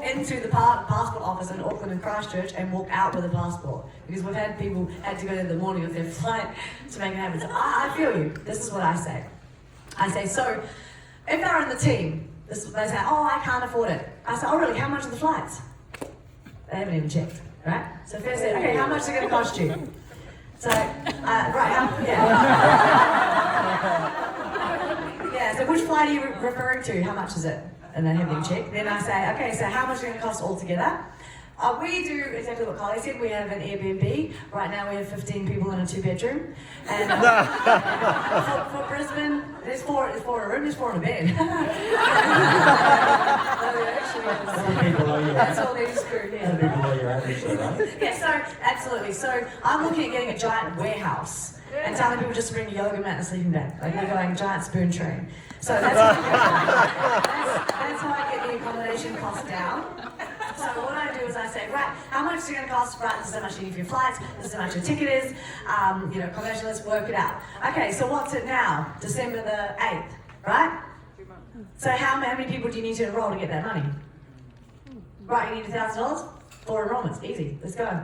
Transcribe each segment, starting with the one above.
into the passport office in Auckland and Christchurch and walk out with a passport. Because we've had people had to go in the morning of their flight to make it happen. So I feel you. This is what I say. I say, so if they're in the team, they say, oh, I can't afford it. I say, oh really, how much are the flights? They haven't even checked, right? So first say, okay, how much is it going to cost you? So, yeah, so which flight are you referring to? How much is it? And then have them check. Then I say, okay, so how much is it going to cost altogether? We do exactly what Kylie said. We have an Airbnb. Right now we have 15 people in a 2-bedroom. And for Brisbane, there's four in a room, there's 4 in a bed. That's all they screw, yeah. Yeah, so absolutely. So I'm looking at getting a giant warehouse and telling people just to bring a yoga mat and a sleeping bag. Like we're going giant spoon train. So that's how I get the accommodation cost down. So what I do is I say, right, how much is it going to cost? Right, this is how much you need for your flights, this is how much your ticket is, accommodation, let's work it out. Okay, so what's it now? December the 8th, right? So how many people do you need to enroll to get that money? Right, you need $1,000? 4 enrollments, easy, let's go.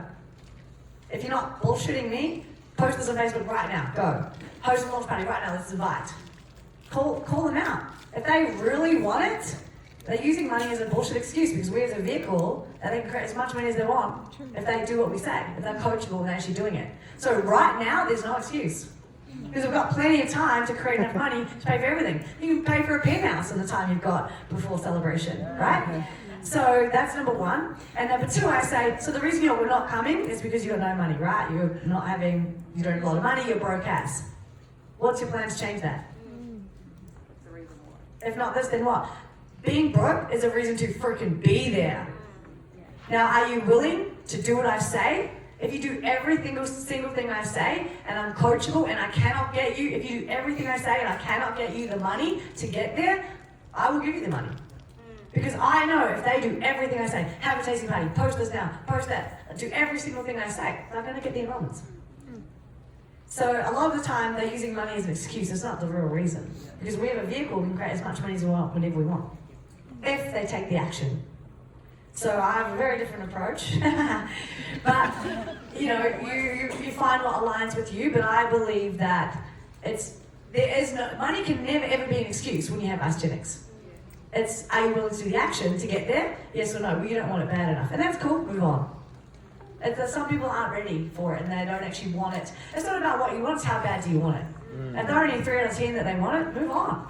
If you're not bullshitting me, post this on Facebook right now, go. Host a launch party right now, let's invite. Call them out. If they really want it, they're using money as a bullshit excuse because we as a vehicle, they can create as much money as they want if they do what we say, if they're coachable and actually doing it. So right now, there's no excuse. Because we've got plenty of time to create enough money to pay for everything. You can pay for a penthouse in the time you've got before celebration, right? So that's number 1. And number 2, I say, so the reason we're not coming is because you've got no money, right? You don't have a lot of money, you're broke ass. What's your plan to change that? If not this, then what? Being broke is a reason to freaking be there. Now, are you willing to do what I say? If you do every single thing I say, and I'm coachable, and I cannot get you, if you do everything I say, and I cannot get you the money to get there, I will give you the money. Because I know if they do everything I say, have a tasting party, post this now, post that, do every single thing I say, they're going to get the enrollments. So a lot of the time, they're using money as an excuse. It's not the real reason. Because we have a vehicle, we can create as much money as we want, whenever we want. If they take the action. So I have a very different approach. But, you find what aligns with you, but I believe that money can never ever be an excuse when you have Aesthetics. It's, are you willing to do the action to get there? Yes or no? Well, you don't want it bad enough. And that's cool, move on. Some people aren't ready for it and they don't actually want it. It's not about what you want, it's how bad do you want it. If there are only 3 out of 10 that they want it, move on.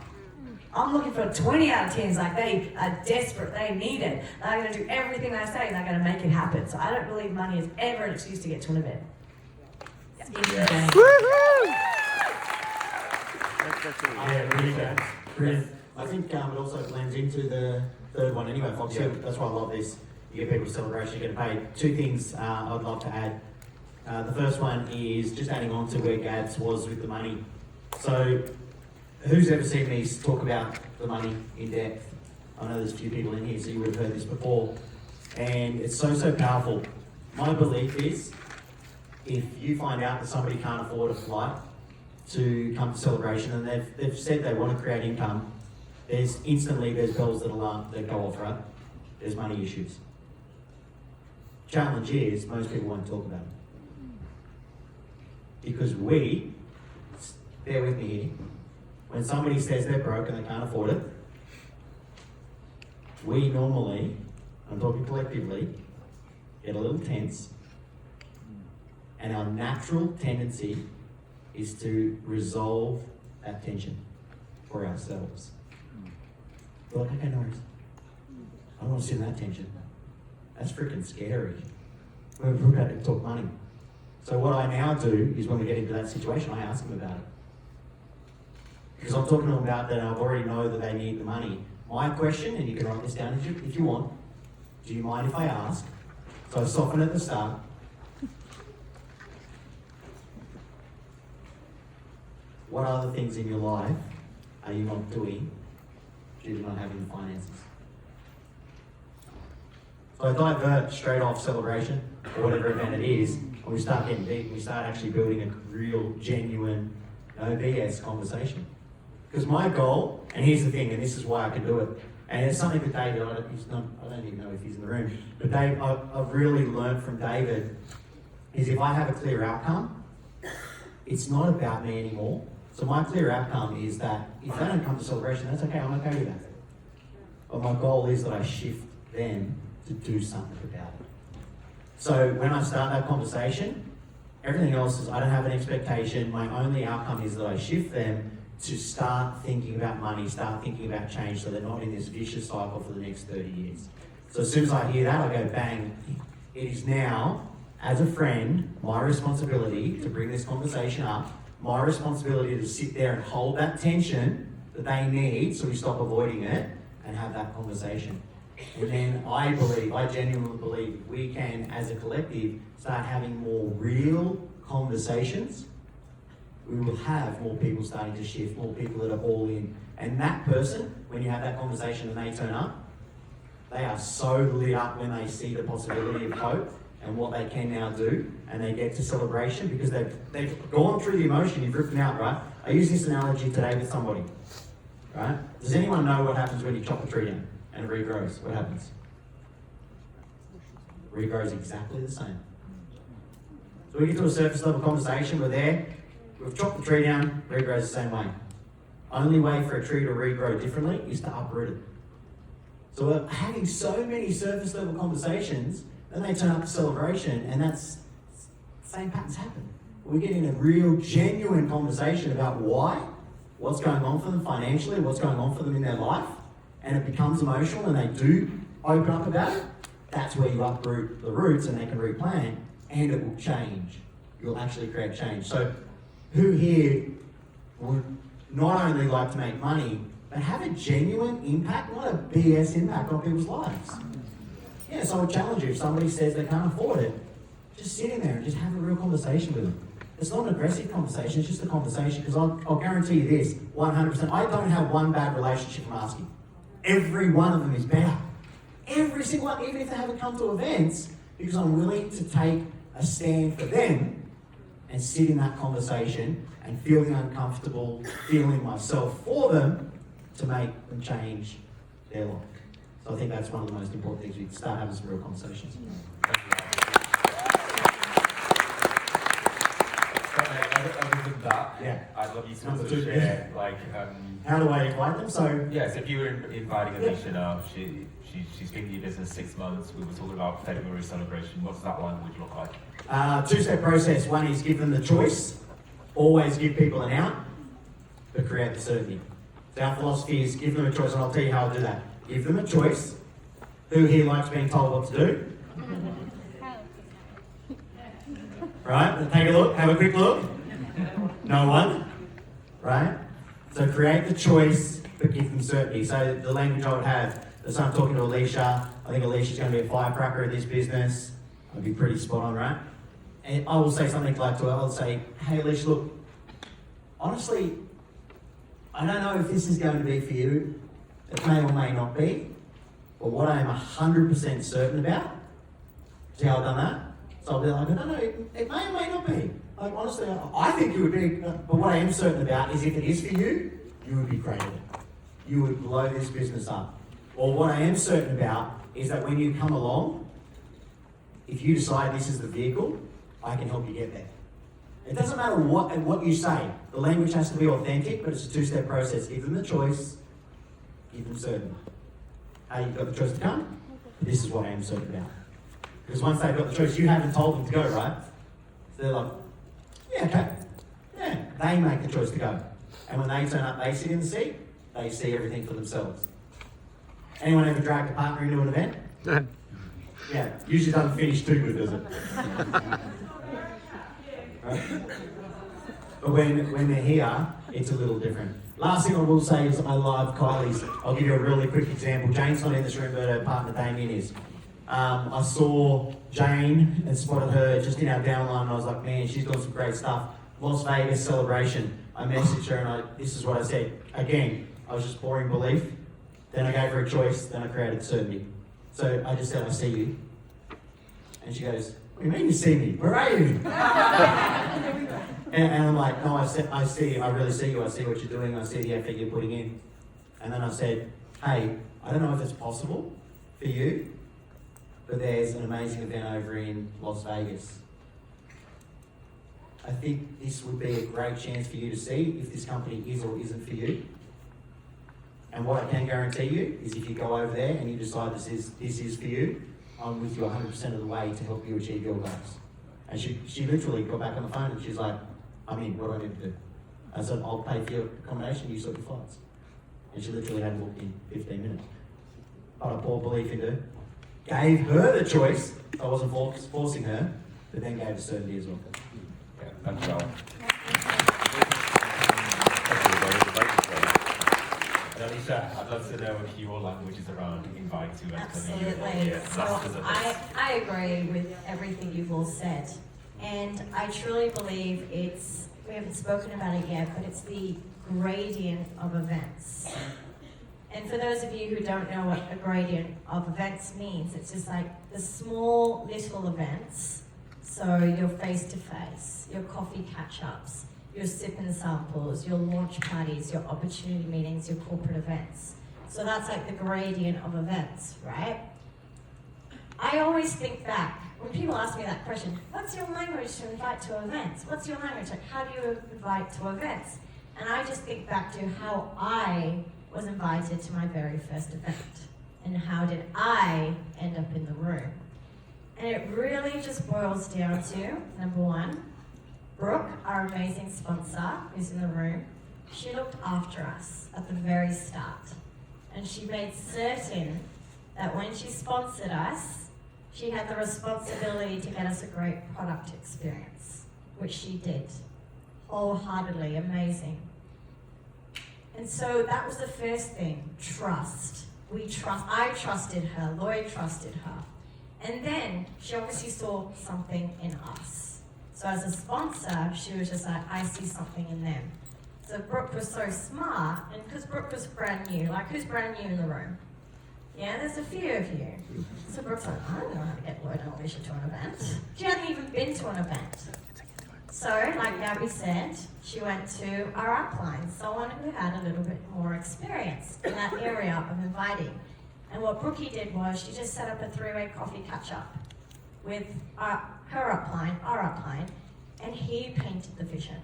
I'm looking for 20 out of 10s, like they are desperate, they need it. They're going to do everything they say and they're going to make it happen. So I don't believe money is ever an excuse to get to an event. Yeah, really good. Brilliant. I think it also blends into the third one anyway, Fox. Yeah. That's why I love this. You get people celebration, you get paid. 2 things I'd love to add. The first one is just adding on to where Gads was with the money. So, who's ever seen me talk about the money in depth? I know there's a few people in here, so you would have heard this before. And it's so powerful. My belief is, if you find out that somebody can't afford a flight to come to celebration and they've said they want to create income, there's bells that go off, right? There's money issues. Challenge is, most people won't talk about it. Because bear with me here, when somebody says they're broke and they can't afford it, we normally, I'm talking collectively, get a little tense, and our natural tendency is to resolve that tension for ourselves. We're like, okay, no worries. I don't want to sit in that tension. That's freaking scary. We're about to talk money. So what I now do is when we get into that situation, I ask them about it. Because I'm talking to them about that, I already know that they need the money. My question, and you can write this down if you want, do you mind if I ask? So I soften at the start. What other things in your life are you not doing due to not having the finances? So I divert straight off celebration, or whatever event it is, and we start getting deep, we start actually building a real, genuine, no BS conversation. Because my goal, and here's the thing, and this is why I can do it, And it's something with David, I don't even know if he's in the room, but Dave, I've really learned from David is if I have a clear outcome, it's not about me anymore. So my clear outcome is that if they don't come to celebration, that's okay, I'm okay with that. But my goal is that I shift them to do something about it. So when I start that conversation, everything else is I don't have an expectation. My only outcome is that I shift them to start thinking about money, start thinking about change so they're not in this vicious cycle for the next 30 years. So as soon as I hear that, I go, bang, it is now, as a friend, my responsibility to bring this conversation up, my responsibility to sit there and hold that tension that they need so we stop avoiding it and have that conversation. And then I genuinely believe we can, as a collective, start having more real conversations. We will have more people starting to shift, more people that are all in. And that person, when you have that conversation and they turn up, they are so lit up when they see the possibility of hope and what they can now do, and they get to celebration because they've gone through the emotion, you've ripped them out, right? I use this analogy today with somebody, right? Does anyone know what happens when you chop a tree down and it regrows? What happens? It regrows exactly the same. So we get to a surface level conversation, we're there, we've chopped the tree down, regrows the same way. Only way for a tree to regrow differently is to uproot it. So we're having so many surface level conversations, then they turn up to celebration, and that's same patterns happen. We get in a real genuine conversation about why, what's going on for them financially, what's going on for them in their life, and it becomes emotional and they do open up about it. That's where you uproot the roots and they can replant, and it will change. You'll actually create change. So who here would not only like to make money, but have a genuine impact, not a BS impact on people's lives? Yeah, so I would challenge you, if somebody says they can't afford it, just sit in there and just have a real conversation with them. It's not an aggressive conversation, it's just a conversation, because I'll guarantee you this, 100%, I don't have one bad relationship from asking. Every one of them is better. Every single one, even if they haven't come to events, because I'm willing to take a stand for them and sit in that conversation and feeling uncomfortable, feeling myself for them to make them change their life. So I think that's one of the most important things. We start having some real conversations. Other than that, Yeah. I'd love you to Number also two, share, how do I invite them? So yes, if you were inviting Alicia, she's been in your business 6 months. We were talking about February celebration. What's that language look like? two-step process. One is give them the choice. Always give people an out, but create the certainty. So our philosophy is give them a choice, and I'll tell you how I'll do that. Give them a choice. Who here likes being told what to do? Right, take a look, have a quick look. No one, right? So create the choice, but give them certainty. So the language I would have, so I'm talking to Alicia, I think Alicia's going to be a firecracker in this business. I'd be pretty spot on, right? And I will say something like to her, I'll say, hey Alicia, look, honestly, I don't know if this is going to be for you. It may or may not be. But what I am 100% certain about, see how I've done that? So I'll be like, no, it may or may not be. Like, honestly, I think it would be, but what I am certain about is if it is for you, you would be great at it. You would blow this business up. Or what I am certain about is that when you come along, if you decide this is the vehicle, I can help you get there. It doesn't matter what you say. The language has to be authentic, but it's a two-step process. Give them the choice, give them certainty. Hey, you've got the choice to come? This is what I am certain about. Because once they've got the choice, you haven't told them to go, right? So they're like, yeah, okay. Yeah, they make the choice to go. And when they turn up, they sit in the seat, they see everything for themselves. Anyone ever dragged a partner into an event? Yeah, usually doesn't finish too good, does it? Right? But when they're here, it's a little different. Last thing I will say is I love Kylie's. I'll give you a really quick example. Jane's not in this room, but her partner Damien is. I saw Jane and spotted her just in our downline, and I was like, man, she's doing some great stuff. Las Vegas celebration. I messaged her and this is what I said. Again, I was just pouring belief. Then I gave her a choice, then I created certainty. So I just said, I see you. And she goes, what do you mean you see me? Where are you? and I'm like, no, I see you. I really see you. I see what you're doing. I see the effort you're putting in. And then I said, hey, I don't know if it's possible for you, but there's an amazing event over in Las Vegas. I think this would be a great chance for you to see if this company is or isn't for you. And what I can guarantee you is if you go over there and you decide this is for you, I'm with you 100% of the way to help you achieve your goals. And she literally got back on the phone and she's like, I'm in, what do I need to do? I said, I'll pay for your accommodation, you sort your flights. And she literally had booked in 15 minutes. But I poured belief into her, gave her the choice, I wasn't forcing her, but then gave her certainty as well. Yeah, thanks, Joel. And Alicia, I'd love to know if your language is around invite to Absolutely. So I agree with everything you've all said. And I truly believe we haven't spoken about it yet, but it's the gradient of events. And for those of you who don't know what a gradient of events means, it's just like the small little events. So your face-to-face, your coffee catch-ups, your sip and samples, your launch parties, your opportunity meetings, your corporate events. So that's like the gradient of events, right? I always think back, when people ask me that question, what's your language to invite to events? What's your language? Like, how do you invite to events? And I just think back to how I was invited to my very first event. And how did I end up in the room? And it really just boils down to, number one, Brooke, our amazing sponsor, who's in the room, she looked after us at the very start. And she made certain that when she sponsored us, she had the responsibility to get us a great product experience, which she did. Wholeheartedly, amazing. And so that was the first thing, trust. I trusted her, Lloyd trusted her. And then she obviously saw something in us. So as a sponsor, she was just like, I see something in them. So Brooke was so smart, and because Brooke was brand new, like who's brand new in the room? Yeah, there's a few of you. So Brooke's like, I don't know how to get Lloyd and Alicia to an event. She hadn't even been to an event. So, like Gabby said, she went to our upline, someone who had a little bit more experience in that area of inviting. And what Brookie did was she just set up a three-way coffee catch-up with her upline, our upline, and he painted the vision.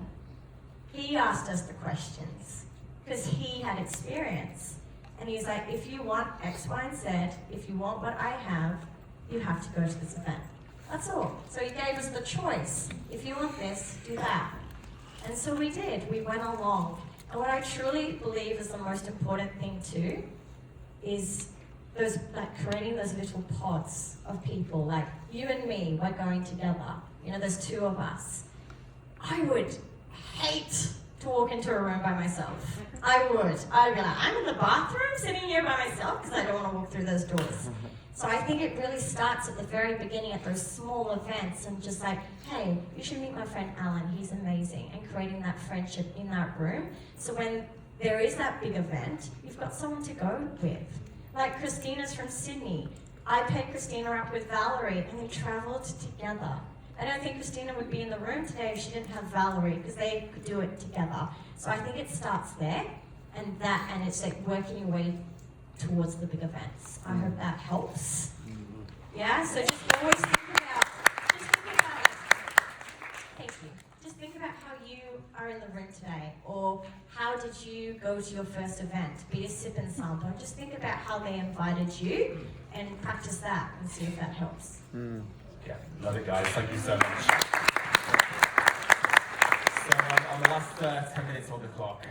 He asked us the questions because he had experience. And he's like, if you want X, Y, and Z, if you want what I have, you have to go to this event. That's all. So he gave us the choice. If you want this, do that. And so we did. We went along. And what I truly believe is the most important thing too is those, like, creating those little pods of people. Like you and me, we're going together. You know, there's two of us. I would hate to walk into a room by myself. I would. I'd be like, I'm in the bathroom sitting here by myself because I don't want to walk through those doors. So I think it really starts at the very beginning at those small events and just like, hey, you should meet my friend Alan, he's amazing, and creating that friendship in that room. So when there is that big event, you've got someone to go with. Like Christina's from Sydney. I paired Christina up with Valerie and they traveled together. I don't think Christina would be in the room today if she didn't have Valerie because they could do it together. So I think it starts there and it's like working your way towards the big events. I hope that helps. Yeah, so just always think about thank you. Just think about how you are in the room today, or how did you go to your first event, be a sip and sample, and just think about how they invited you and practice that and see if that helps. Yeah, love it, guys. Thank you so much. So on the last 10 minutes on the clock,